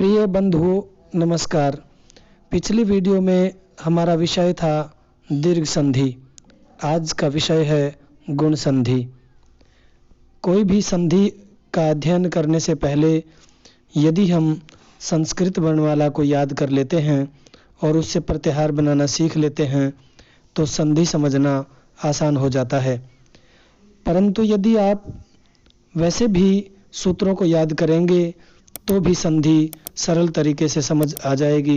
प्रिय बंधुओं नमस्कार। पिछली वीडियो में हमारा विषय था दीर्घ संधि। आज का विषय है गुण संधि। कोई भी संधि का अध्ययन करने से पहले यदि हम संस्कृत वर्णमाला को याद कर लेते हैं और उससे प्रत्याहार बनाना सीख लेते हैं तो संधि समझना आसान हो जाता है। परंतु यदि आप वैसे भी सूत्रों को याद करेंगे तो भी संधि सरल तरीके से समझ आ जाएगी।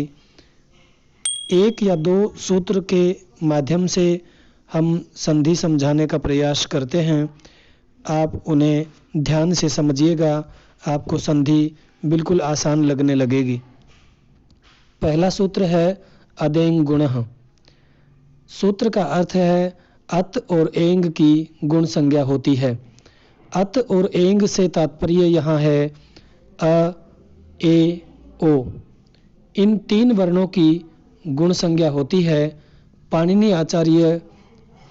एक या दो सूत्र के माध्यम से हम संधि समझाने का प्रयास करते हैं। आप उन्हें ध्यान से समझिएगा, आपको संधि बिल्कुल आसान लगने लगेगी। पहला सूत्र है अदेंग गुणः। सूत्र का अर्थ है अत और एंग की गुण संज्ञा होती है। अत और एंग से तात्पर्य यहाँ है अ, ए, ओ। इन तीन वर्णों की गुण संज्ञा होती है। पाणिनि आचार्य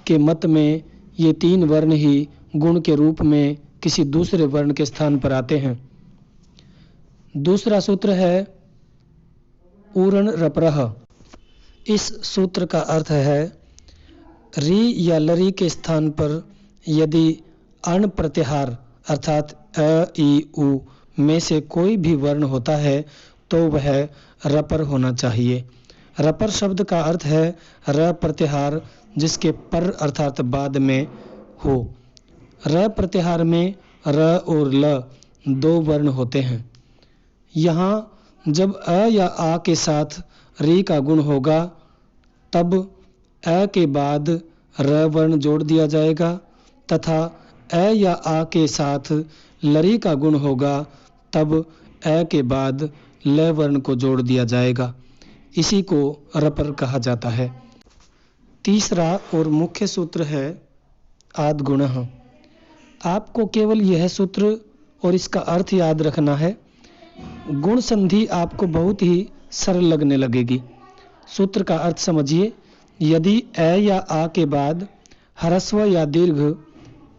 के मत में ये तीन वर्ण ही गुण के रूप में किसी दूसरे वर्ण के स्थान पर आते हैं। दूसरा सूत्र है ऊरण रपरः। इस सूत्र का अर्थ है री या लरी के स्थान पर यदि अण प्रत्याहार अर्थात अ, ई, उ में से कोई भी वर्ण होता है तो वह रपर होना चाहिए। रपर शब्द का अर्थ है र प्रत्याहार जिसके पर अर्थात बाद में हो। र प्रत्याहार में र और ल दो वर्ण होते हैं। यहाँ जब अ या आ के साथ री का गुण होगा तब अ के बाद र वर्ण जोड़ दिया जाएगा तथा अ या आ के साथ लरी का गुण होगा तब अ के बाद ल वर्ण को जोड़ दिया जाएगा। इसी को रपर कहा जाता है। तीसरा और मुख्य सूत्र है आद गुणः। आपको केवल यह सूत्र और इसका अर्थ याद रखना है। गुण संधि आपको बहुत ही सरल लगने लगेगी। सूत्र का अर्थ समझिए। यदि अ या आ के बाद ह्रस्व या दीर्घ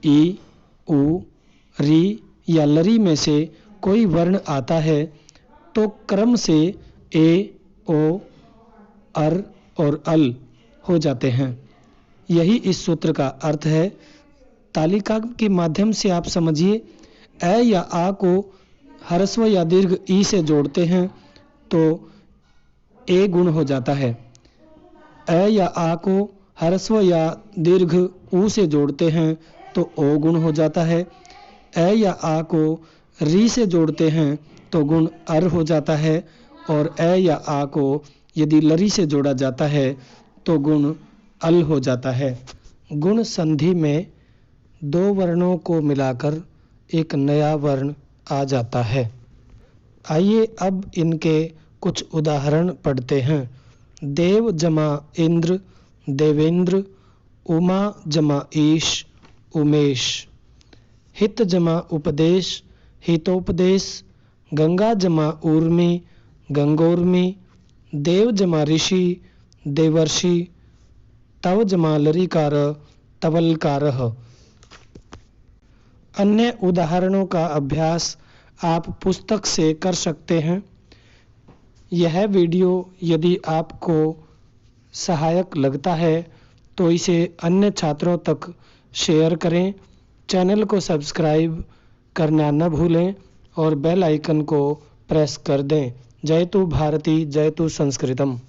ई, उ, री या लरी में से कोई वर्ण आता है तो क्रम से ए, ओ, अर और अल हो जाते हैं। यही इस सूत्र का अर्थ है। तालिका के माध्यम से आप समझिए। अ या आ को ह्रस्व या दीर्घ ई से जोड़ते हैं तो ए गुण हो जाता है। अ या आ को ह्रस्व या दीर्घ उ से जोड़ते हैं तो ओ गुण हो जाता है। अ या आ को री से जोड़ते हैं तो गुण अर हो जाता है और अ या आ को यदि लरी से जोड़ा जाता है तो गुण अल हो जाता है। गुण संधि में दो वर्णों को मिलाकर एक नया वर्ण आ जाता है। आइए अब इनके कुछ उदाहरण पढ़ते हैं। देव जमा इंद्र देवेंद्र, उमा जमा ईश उमेश, हित जमा उपदेश हितोपदेश, गंगा जमा ऊर्मी गंगोर्मी, देव जमा ऋषि देवर्षि, तव जमा लरिकार तवलकारः। अन्य उदाहरणों का अभ्यास आप पुस्तक से कर सकते हैं। यह वीडियो यदि आपको सहायक लगता है तो इसे अन्य छात्रों तक शेयर करें। चैनल को सब्सक्राइब करना न भूलें और बेल आइकन को प्रेस कर दें। जयतु भारती जयतु संस्कृतम।